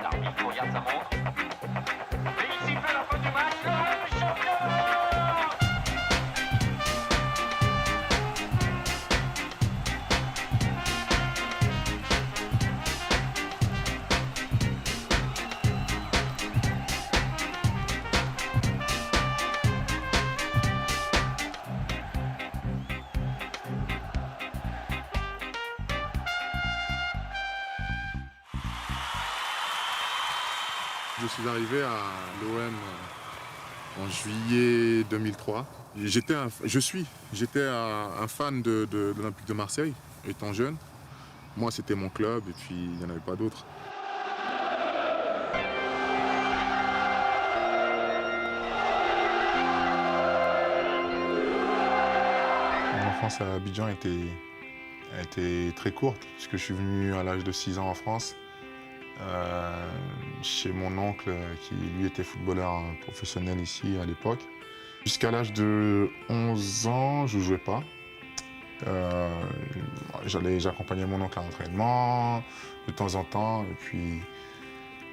L'arbitre regarde sa montre. Et il siffle la fin du match. Le champion! Je suis arrivé à l'OM en juillet 2003. J'étais un fan de l'Olympique de Marseille, étant jeune. Moi, c'était mon club et puis il n'y en avait pas d'autres. Mon enfance à Abidjan a été très courte, puisque je suis venu à l'âge de 6 ans en France. Chez mon oncle qui lui était footballeur professionnel ici à l'époque. Jusqu'à l'âge de 11 ans, je ne jouais pas. J'accompagnais mon oncle à l'entraînement de temps en temps. Et puis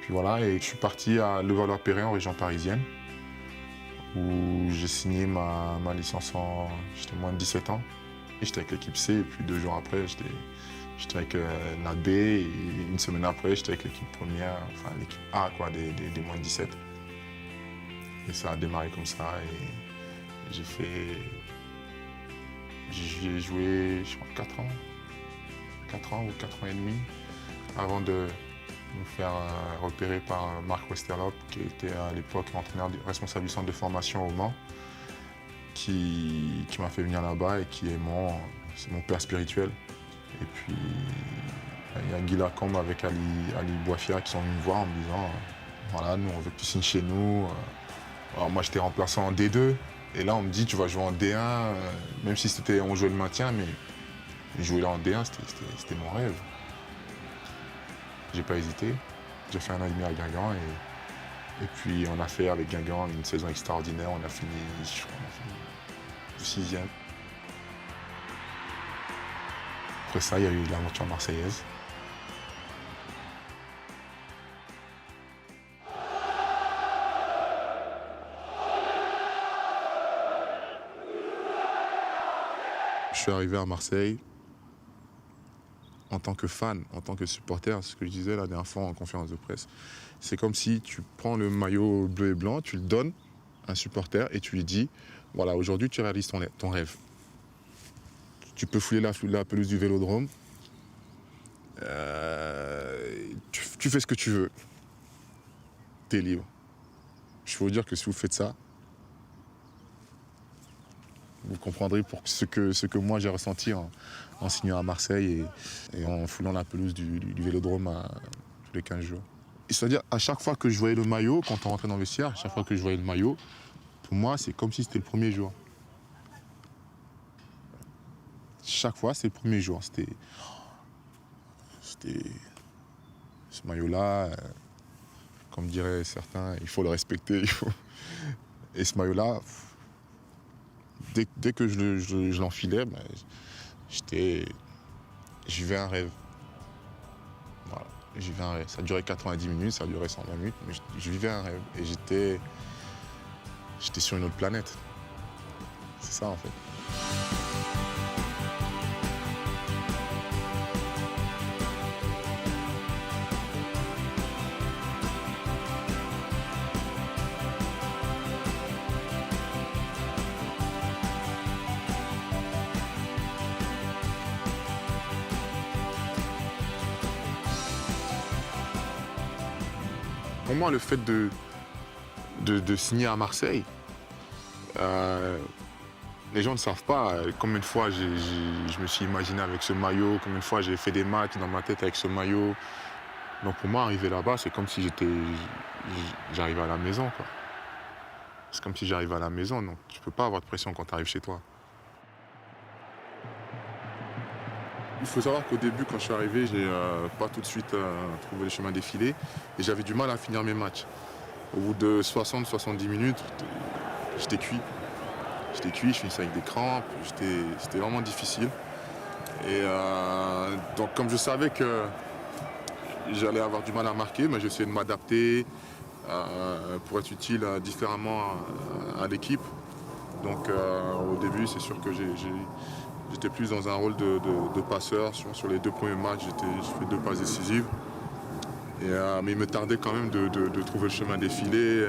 voilà, et je suis parti à Levallois-Perret en région parisienne où j'ai signé ma licence j'étais moins de 17 ans. J'étais avec l'équipe C et puis 2 jours après, j'étais avec la B et une semaine après, j'étais avec l'équipe première, enfin l'équipe A quoi, des moins de 17. Et ça a démarré comme ça et j'ai joué, je crois, 4 ans ou 4 ans et demi avant de me faire repérer par Marc Westerlock, qui était à l'époque entraîneur responsable du centre de formation au Mans, qui m'a fait venir là-bas et qui est mon père spirituel. Et puis, il y a Guy Lacombe avec Ali Boifia qui sont venus me voir en me disant voilà, nous on veut que tu signes chez nous. Alors moi j'étais remplaçant en D2 et là on me dit tu vas jouer en D1, même si on jouait le maintien, mais jouer là en D1 c'était mon rêve. J'ai pas hésité, j'ai fait 1 an et demi à Guingamp et puis on a fait avec Guingamp une saison extraordinaire, on a fini 6e. Après ça, il y a eu l'aventure marseillaise. Je suis arrivé à Marseille en tant que fan, en tant que supporter, ce que je disais la dernière fois en conférence de presse. C'est comme si tu prends le maillot bleu et blanc, tu le donnes à un supporter et tu lui dis voilà, aujourd'hui tu réalises ton rêve. Tu peux fouler la pelouse du Vélodrome. Tu fais ce que tu veux. T'es libre. Je peux vous dire que si vous faites ça, vous comprendrez pour ce que moi j'ai ressenti en signant à Marseille et en foulant la pelouse du Vélodrome tous les 15 jours. C'est-à-dire, à chaque fois que je voyais le maillot, quand on rentrait dans le vestiaire, à chaque fois que je voyais le maillot, pour moi, c'est comme si c'était le premier jour. Chaque fois, c'est le premier jour. C'était ce maillot-là, comme diraient certains, il faut le respecter. Et ce maillot-là, dès que je l'enfilais, ben, je vivais un rêve. Voilà, je vivais un rêve. Ça durait 90 minutes, ça durait 120 minutes, mais je vivais un rêve. Et j'étais sur une autre planète. C'est ça, en fait. Pour moi, le fait de signer à Marseille, les gens ne savent pas combien de fois je me suis imaginé avec ce maillot, combien de fois j'ai fait des matchs dans ma tête avec ce maillot. Donc pour moi, arriver là-bas, c'est comme si j'arrivais à la maison, quoi. C'est comme si j'arrivais à la maison, donc tu peux pas avoir de pression quand tu arrives chez toi. Il faut savoir qu'au début, quand je suis arrivé, j'ai pas tout de suite trouvé le chemin défilé et j'avais du mal à finir mes matchs. Au bout de 60-70 minutes, j'étais cuit. J'étais cuit, je finissais avec des crampes, c'était vraiment difficile. Et donc comme je savais que j'allais avoir du mal à marquer, mais j'essayais de m'adapter pour être utile différemment à l'équipe. Donc au début, c'est sûr que j'étais plus dans un rôle de passeur. Sur les 2 premiers matchs, j'ai fait 2 passes décisives. Mais il me tardait quand même de trouver le chemin défilé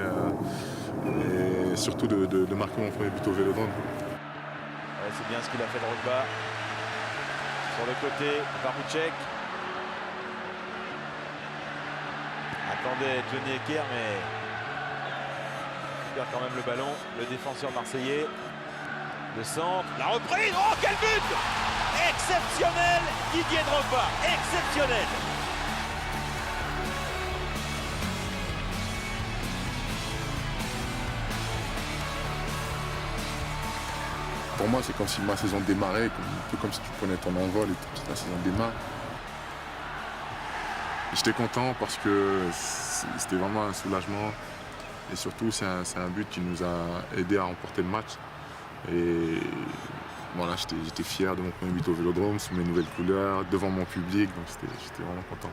et surtout de marquer mon premier but au Vélodrome. Ouais, c'est bien ce qu'il a fait Drogba. Sur le côté, Barouchek. Attendait Johnny Ecker, mais il perd quand même le ballon. Le défenseur marseillais. Le centre, la reprise. Oh, quel but! Exceptionnel, Didier Drogba. Exceptionnel. Pour moi, c'est comme si ma saison démarrait, un peu comme si tu prenais ton envol et toute la saison démarre. J'étais content parce que c'était vraiment un soulagement et surtout c'est un but qui nous a aidé à remporter le match. Et voilà, j'étais fier de mon premier but au Vélodrome, sous mes nouvelles couleurs, devant mon public, donc j'étais vraiment content.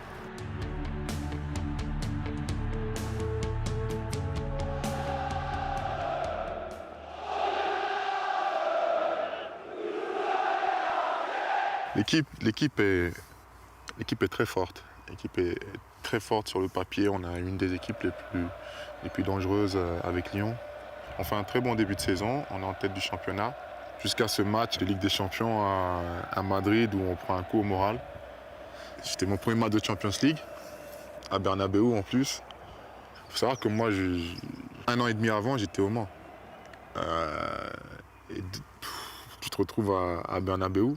L'équipe est très forte. L'équipe est très forte sur le papier. On a une des équipes les plus dangereuses avec Lyon. On fait un très bon début de saison. On est en tête du championnat. Jusqu'à ce match de Ligue des Champions à Madrid où on prend un coup au moral. C'était mon premier match de Champions League, à Bernabéu en plus. Il faut savoir que moi, 1 an et demi avant, j'étais au Mans. Tu te retrouves à Bernabéu.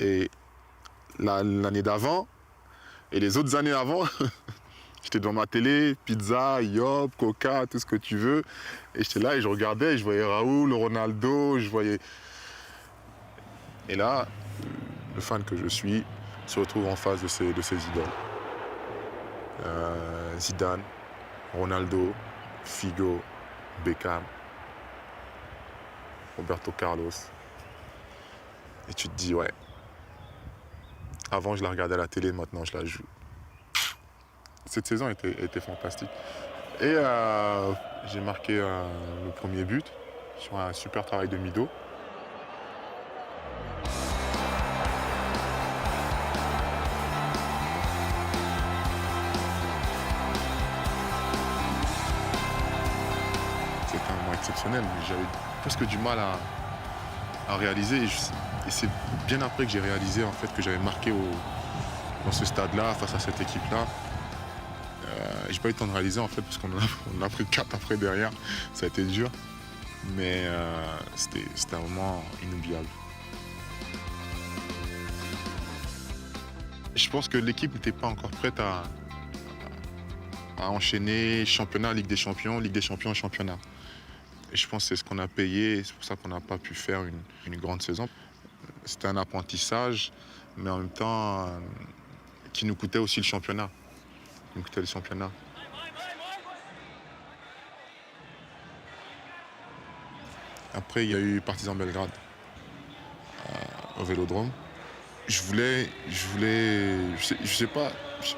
Et l'année d'avant, et les autres années avant, j'étais devant ma télé, pizza, yop, coca, tout ce que tu veux. Et j'étais là et je regardais, je voyais Raoul, Ronaldo, je voyais... Et là, le fan que je suis se retrouve en face de ses idoles. Zidane, Ronaldo, Figo, Beckham, Roberto Carlos. Et tu te dis, ouais. Avant, je la regardais à la télé, maintenant, je la joue. Cette saison était fantastique. Et j'ai marqué le premier but sur un super travail de Mido. C'était un moment exceptionnel, mais j'avais presque du mal à réaliser. Et c'est bien après que j'ai réalisé en fait, que j'avais marqué dans ce stade-là, face à cette équipe-là. J'ai pas eu le temps de réaliser en fait, parce qu'on en a pris 4 après derrière. Ça a été dur, mais c'était un moment inoubliable. Je pense que l'équipe n'était pas encore prête à enchaîner championnat, Ligue des Champions, championnat. Et je pense que c'est ce qu'on a payé, c'est pour ça qu'on n'a pas pu faire une grande saison. C'était un apprentissage, mais en même temps, qui nous coûtait aussi le championnat. Qui nous coûtait le championnat. Après, il y a eu Partizan Belgrade au Vélodrome. Je sais pas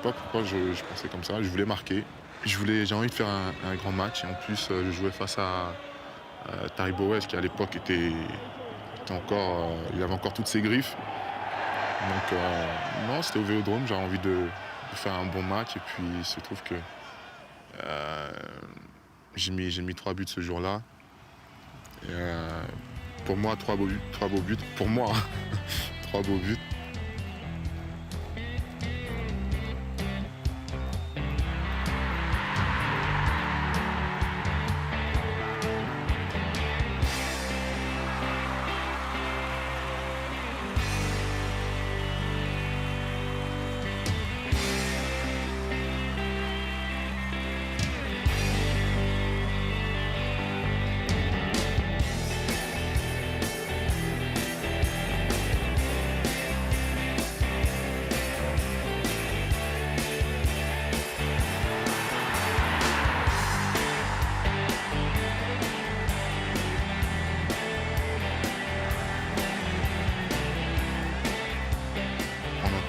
pourquoi je pensais comme ça. Je voulais marquer. J'ai envie de faire un grand match. Et en plus, je jouais face à Taribo West, qui à l'époque il avait encore toutes ses griffes. Donc non, c'était au Vélodrome. J'avais envie de faire un bon match. Et puis il se trouve que j'ai mis 3 buts ce jour-là. Pour moi, 3 beaux buts. Pour moi, 3 beaux buts.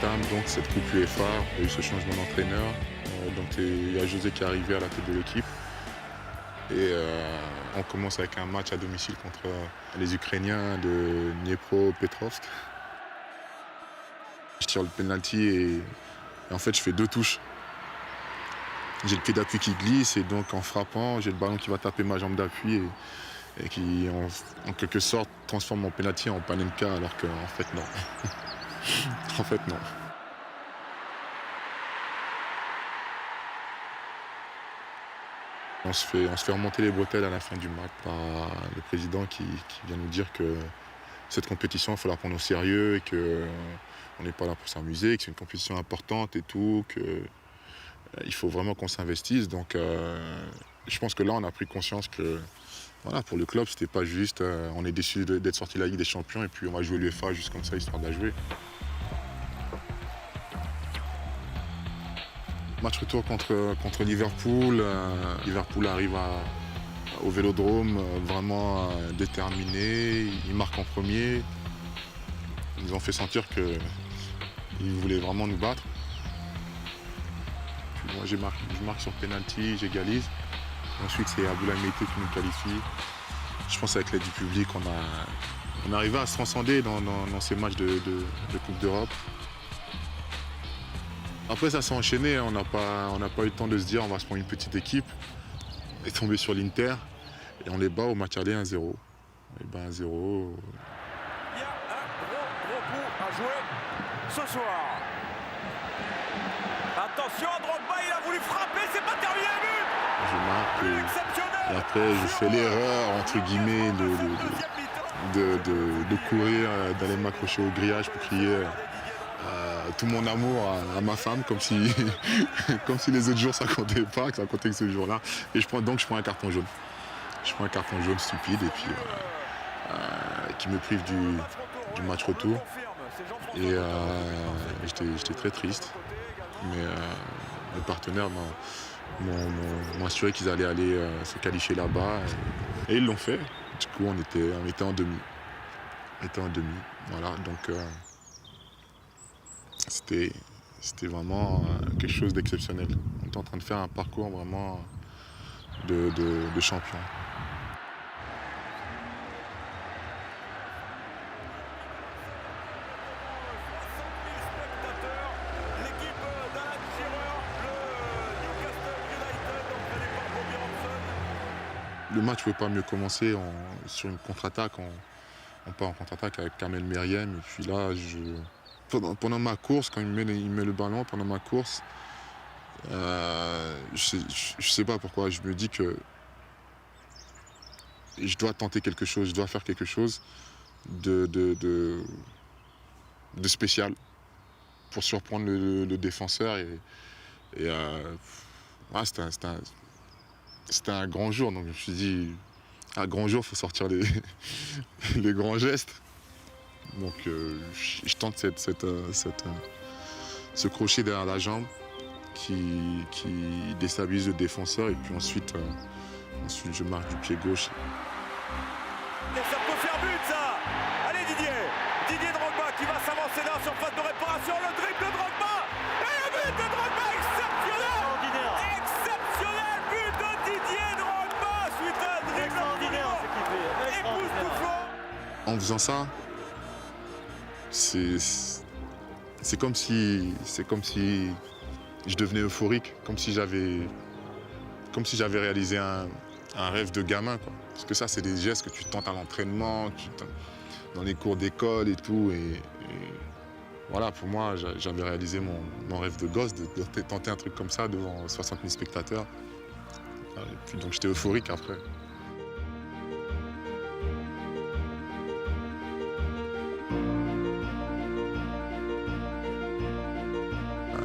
entame donc cette Coupe UEFA. Il y a eu ce changement d'entraîneur. Donc il y a José qui est arrivé à la tête de l'équipe. Et on commence avec un match à domicile contre les Ukrainiens de Dniepropetrovsk. Je tire le penalty et en fait je fais 2 touches. J'ai le pied d'appui qui glisse et donc en frappant, j'ai le ballon qui va taper ma jambe d'appui et qui en quelque sorte transforme mon penalty en panenka alors qu'en fait non. En fait non. On se fait remonter les bretelles à la fin du match par le président qui vient nous dire que cette compétition, il faut la prendre au sérieux et qu'on n'est pas là pour s'amuser, que c'est une compétition importante et tout, qu'il faut vraiment qu'on s'investisse. Donc je pense que là, on a pris conscience que voilà, pour le club, c'était pas juste on est déçu d'être sorti de la Ligue des Champions et puis on va jouer l'UEFA juste comme ça, histoire de la jouer. Match retour contre Liverpool. Liverpool arrive au Vélodrome vraiment déterminé. Ils marquent en premier. Ils nous ont fait sentir qu'ils voulaient vraiment nous battre. Puis moi, je marque sur penalty, j'égalise. Ensuite, c'est Abdoulaye Meïté qui nous qualifie. Je pense qu'avec l'aide du public, on arrivait à se transcender dans ces matchs de Coupe d'Europe. Après, ça s'est enchaîné, on n'a pas eu le temps de se dire on va se prendre une petite équipe. On est tombé sur l'Inter et on les bat au match aller 1-0. On les bat 1-0. Il y a un gros coup à jouer ce soir. Attention, Drogba, il a voulu frapper, c'est pas terminé, but. Je marque et après je fais l'erreur entre guillemets de courir, d'aller m'accrocher au grillage pour crier tout mon amour à ma femme, comme si les autres jours ça comptait pas, que ça comptait que ce jour-là. Et je prends un carton jaune. Je prends un carton jaune stupide et puis qui me prive du match retour. Et j'étais très triste. Mais mes partenaires m'ont assuré qu'ils allaient aller se qualifier là-bas. Et ils l'ont fait. Du coup, on était en demi. Voilà, donc c'était vraiment quelque chose d'exceptionnel. On était en train de faire un parcours vraiment de champion. Le match ne pouvait pas mieux commencer sur une contre-attaque. On part en contre-attaque avec Kamel Meriem. Et puis là, pendant ma course, quand il met le ballon, pendant ma course, je sais pas pourquoi, je me dis que je dois tenter quelque chose, je dois faire quelque chose de spécial pour surprendre le défenseur. C'était un grand jour, donc je me suis dit, un grand jour, il faut sortir les grands gestes. Donc je tente ce crochet derrière la jambe qui déstabilise le défenseur et puis ensuite je marque du pied gauche. Et ça peut faire but, ça. Allez, Didier Drogba qui va s'avancer dans la surface de réparation, le dribble de Drogba et le but de Drogba, exceptionnel. Exceptionnel but de Didier Drogba suite à un dribble époustouflant. En faisant ça, c'est comme si je devenais euphorique, comme si j'avais réalisé un rêve de gamin, quoi. Parce que ça, c'est des gestes que tu tentes à l'entraînement, dans les cours d'école et tout. Et voilà, pour moi, j'avais réalisé mon rêve de gosse, de tenter un truc comme ça devant 60 000 spectateurs. Et puis, donc j'étais euphorique après.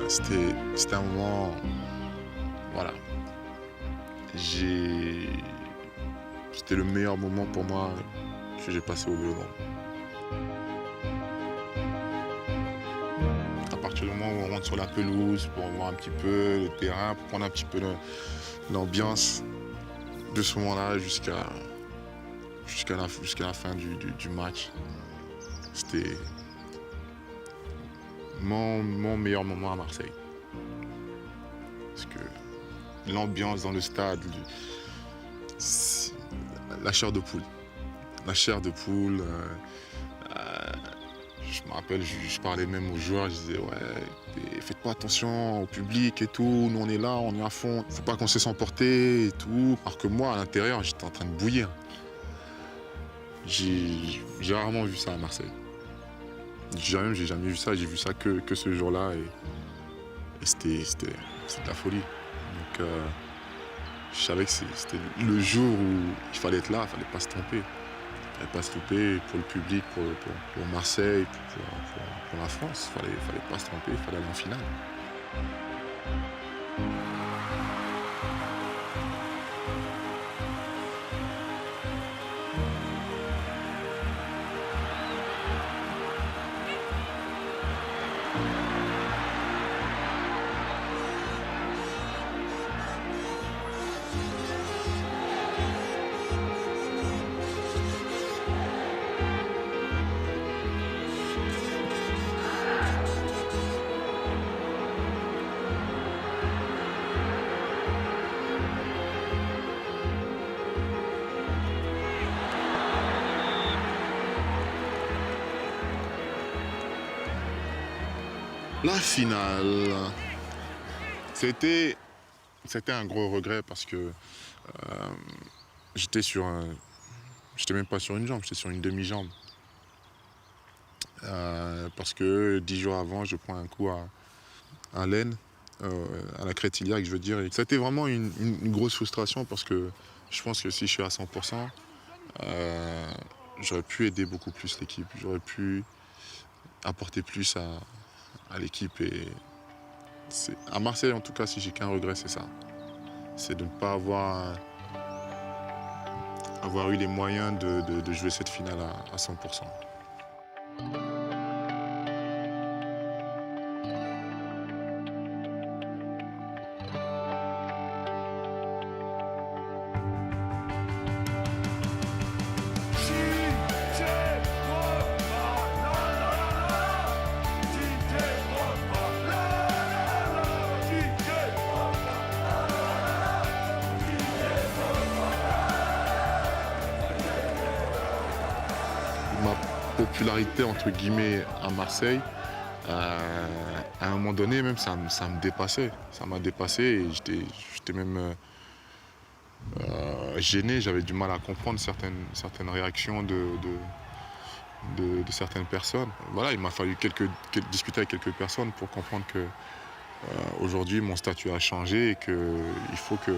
C'était un moment, voilà, c'était le meilleur moment pour moi que j'ai passé au Vélodrome. À partir du moment où on rentre sur la pelouse pour voir un petit peu le terrain, pour prendre un petit peu l'ambiance de ce moment-là jusqu'à la fin du match, c'était mon meilleur moment à Marseille. Parce que l'ambiance dans le stade, c'est la chair de poule. La chair de poule. Je me rappelle, je parlais même aux joueurs, je disais ouais, faites pas attention au public et tout, nous on est là, on est à fond, faut pas qu'on se laisse emporter et tout. Alors que moi à l'intérieur, j'étais en train de bouillir. J'ai rarement vu ça à Marseille. J'ai jamais vu ça, j'ai vu ça que ce jour-là et c'était de la folie. Donc je savais que c'était le jour où il fallait être là, il fallait pas se tromper. Il fallait pas se tromper pour le public, pour Marseille, pour la France. Il fallait pas se tromper, il fallait aller en finale. La finale, c'était un gros regret parce que j'étais même pas sur une jambe, j'étais sur une demi-jambe. Parce que 10 jours avant, je prends un coup à l'aine, à la crête iliaque, je veux dire. Et ça a été vraiment une grosse frustration parce que je pense que si je suis à 100%, j'aurais pu aider beaucoup plus l'équipe, j'aurais pu apporter plus à l'équipe. Et à Marseille, en tout cas, si j'ai qu'un regret, c'est ça. C'est de ne pas avoir eu les moyens de jouer cette finale à 100%. Ma popularité entre guillemets à Marseille, à un moment donné même ça me dépassait. Ça m'a dépassé et j'étais même gêné, j'avais du mal à comprendre certaines réactions de certaines personnes. Voilà, il m'a fallu discuter avec quelques personnes pour comprendre que aujourd'hui mon statut a changé et qu'il faut que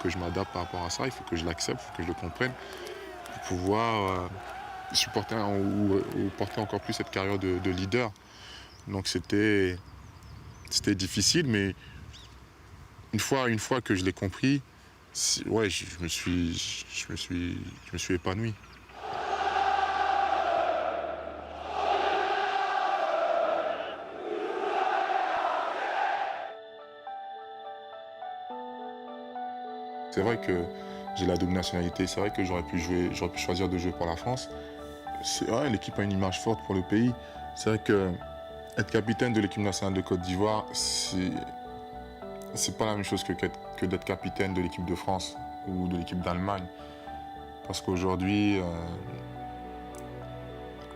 je m'adapte par rapport à ça, il faut que je l'accepte, il faut que je le comprenne pour pouvoir supporter ou porter encore plus cette carrière de leader. Donc c'était difficile, mais une fois que je l'ai compris, ouais, je me suis épanoui. C'est vrai que j'ai la double nationalité, c'est vrai que j'aurais pu choisir de jouer pour la France. C'est vrai, l'équipe a une image forte pour le pays. C'est vrai que être capitaine de l'équipe nationale de Côte d'Ivoire, c'est pas la même chose que d'être capitaine de l'équipe de France ou de l'équipe d'Allemagne. Parce qu'aujourd'hui,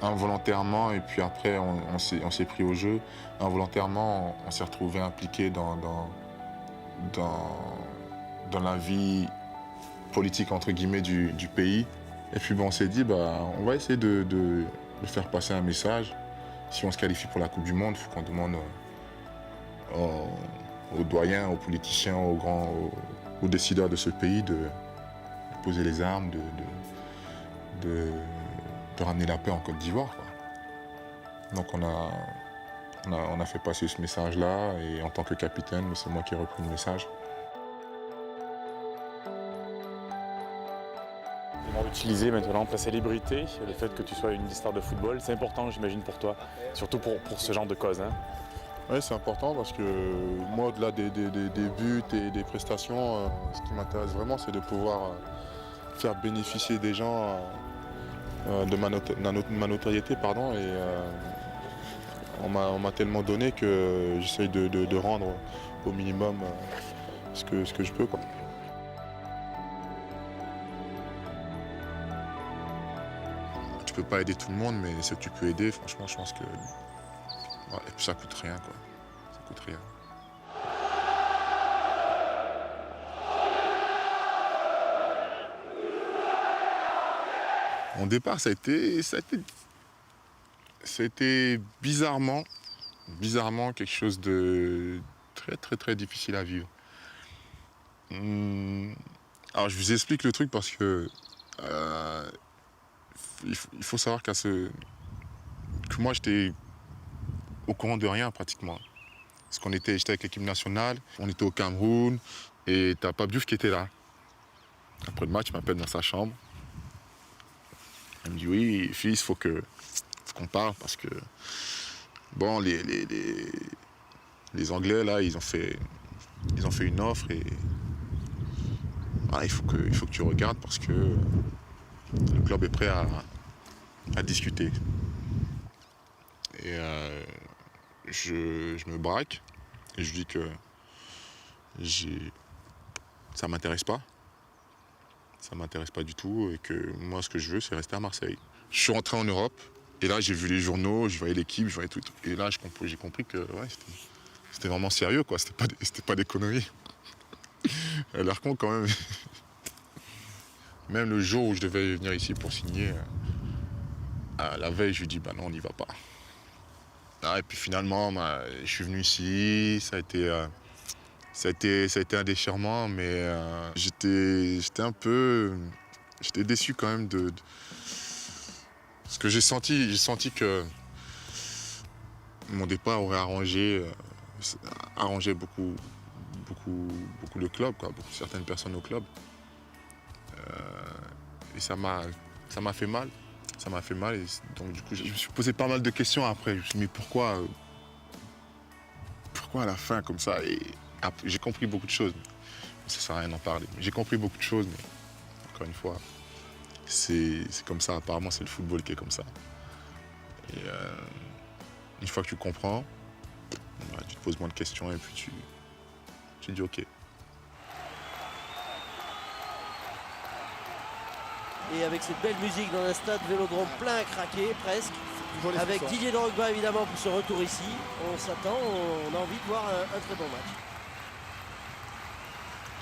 involontairement, et puis après on s'est pris au jeu, involontairement on s'est retrouvé impliqué dans la vie politique entre guillemets du pays. Et puis on s'est dit, on va essayer de faire passer un message. Si on se qualifie pour la Coupe du Monde, il faut qu'on demande aux doyens, aux politiciens, aux décideurs de ce pays de poser les armes, de ramener la paix en Côte d'Ivoire. Donc on a fait passer ce message-là et en tant que capitaine, c'est moi qui ai repris le message. Utiliser maintenant ta célébrité, le fait que tu sois une star de football, c'est important j'imagine pour toi, surtout pour ce genre de cause. Hein. Oui, c'est important parce que moi, au-delà des buts et des prestations, ce qui m'intéresse vraiment, c'est de pouvoir faire bénéficier des gens de ma notoriété, on m'a tellement donné que j'essaye de rendre au minimum ce que je peux, quoi. Tu peux pas aider tout le monde, mais ce que tu peux aider, franchement, je pense que ouais, et puis ça coûte rien, quoi. Ça coûte rien. Mon départ, ça a été bizarrement quelque chose de très très très difficile à vivre. Alors je vous explique le truc parce que il faut savoir que moi j'étais au courant de rien pratiquement. Parce j'étais avec l'équipe nationale, on était au Cameroun et t'as Pape Diouf qui était là. Après le match, il m'appelle dans sa chambre. Il me dit oui, fils, faut qu'on parle parce que bon, les Anglais là, ils ont fait une offre et voilà, il faut que tu regardes parce que le club est prêt à discuter. Et je me braque et je dis que ça m'intéresse pas. Ça m'intéresse pas du tout et que moi ce que je veux c'est rester à Marseille. Je suis rentré en Europe et là j'ai vu les journaux, je voyais l'équipe, je voyais tout. Et là j'ai compris que ouais, c'était vraiment sérieux quoi, c'était pas des conneries. Elle a l'air con quand même. Même le jour où je devais venir ici pour signer, la veille je lui dis bah non on n'y va pas. Ah, et puis finalement je suis venu ici, ça a été un déchirement, mais j'étais déçu quand même de ce que j'ai senti. J'ai senti que mon départ aurait arrangé beaucoup le club, quoi, certaines personnes au club. Et ça m'a fait mal. Ça m'a fait mal. Et donc du coup, je me suis posé pas mal de questions après. Je me suis dit mais pourquoi à la fin comme ça et j'ai compris beaucoup de choses. Ça sert à rien d'en parler. J'ai compris beaucoup de choses, mais encore une fois, c'est comme ça. Apparemment, c'est le football qui est comme ça. Et une fois que tu comprends, bah, tu te poses moins de questions et puis tu dis OK. Et avec cette belle musique dans un stade Vélodrome plein à craquer, presque. Avec Didier Drogba évidemment pour ce retour ici. On s'attend, on a envie de voir un très bon match.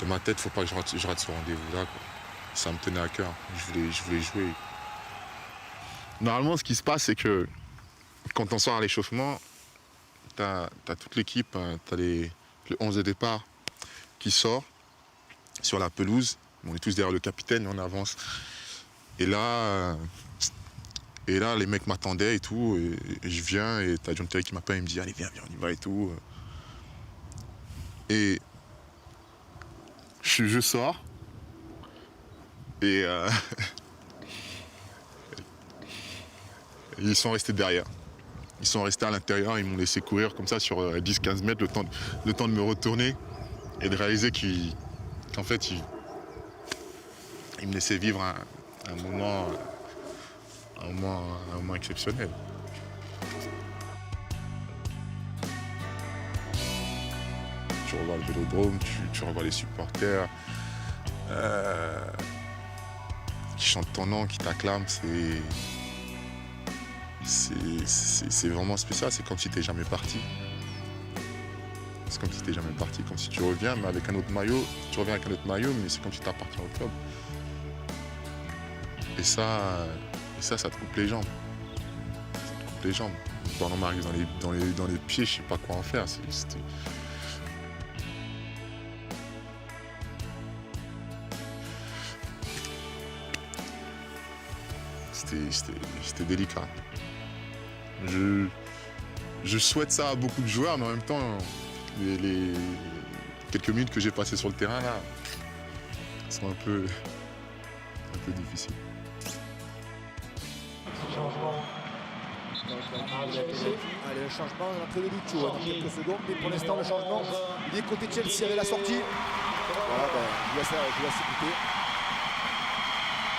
Dans ma tête, il ne faut pas que je rate ce rendez-vous-là, quoi. Ça me tenait à cœur. Je voulais jouer. Normalement, ce qui se passe, c'est que quand on sort à l'échauffement, tu as toute l'équipe, tu as le 11 de départ qui sort sur la pelouse. On est tous derrière le capitaine et on avance. Et là, les mecs m'attendaient et tout. Et je viens et t'as John Terry qui m'appelle, il me dit allez viens, on y va et tout. Et je sors. Et ils sont restés derrière. Ils sont restés à l'intérieur, ils m'ont laissé courir comme ça sur 10-15 mètres, le temps de me retourner et de réaliser qu'en fait, ils me laissaient vivre un moment exceptionnel. Tu revois le Vélodrome, tu revois les supporters qui chantent ton nom, qui t'acclament, c'est vraiment spécial, c'est comme si t'es jamais parti. C'est comme si t'es jamais parti, comme si tu reviens, mais avec un autre maillot. Tu reviens avec un autre maillot, mais c'est comme si t'appartiens au club. Et ça te coupe les jambes. Ça te coupe les jambes. Quand on m'arrive dans les pieds, je sais pas quoi en faire. C'était délicat. Je souhaite ça à beaucoup de joueurs, mais en même temps, les quelques minutes que j'ai passées sur le terrain là sont un peu difficiles. Allez, le changement entre les Lucho dans quelques secondes, mais pour l'instant le changement il est côté Chelsea avec la sortie. Voilà, je vous laisse écouter.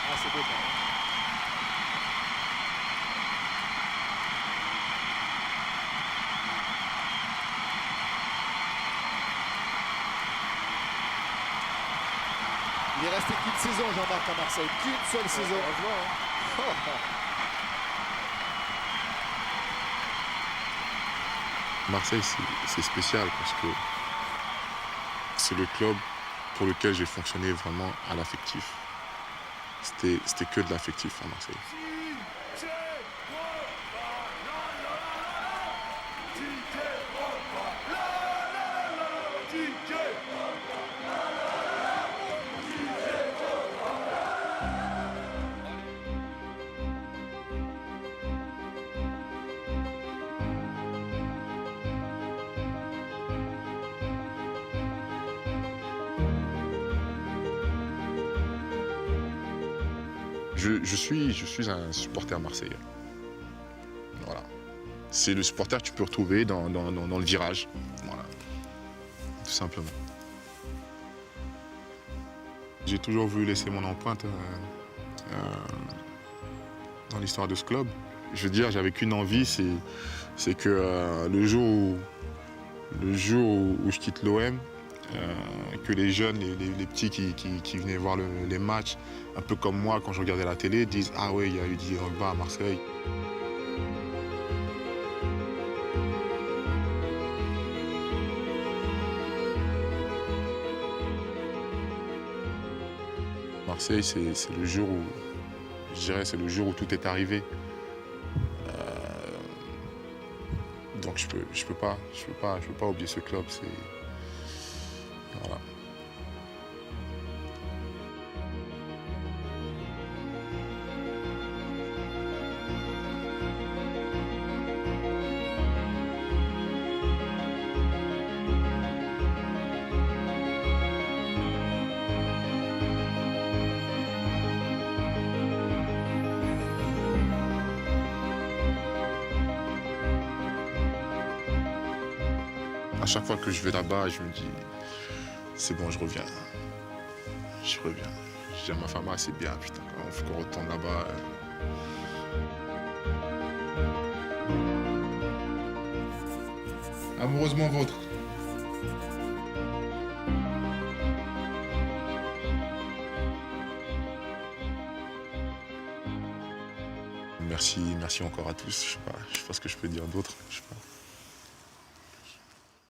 Ah, c'est beau quand même. Il est resté qu'une saison, Jean-Marc, à Marseille. Qu'une seule saison. Marseille, c'est spécial parce que c'est le club pour lequel j'ai fonctionné vraiment à l'affectif. C'était que de l'affectif à Marseille. Je suis un supporter marseillais. Voilà. C'est le supporter que tu peux retrouver dans le virage. Voilà. Tout simplement. J'ai toujours voulu laisser mon empreinte dans l'histoire de ce club. Je veux dire, j'avais qu'une envie, c'est que le jour où je quitte l'OM, que les jeunes, les petits qui venaient voir les matchs, un peu comme moi quand je regardais la télé, disent « Ah ouais, il y a eu Didier Drogba à Marseille ». Marseille, c'est le jour où, je dirais, c'est le jour où tout est arrivé. Donc je peux pas oublier ce club. Voilà. À chaque fois que je vais là-bas, je me dis, c'est bon, je reviens. Je reviens. Je dis à ma femme, ah, c'est bien, putain, il faut qu'on retourne là-bas. Amoureusement vôtre. Merci encore à tous. Je sais pas ce que je peux dire d'autre. Je sais pas.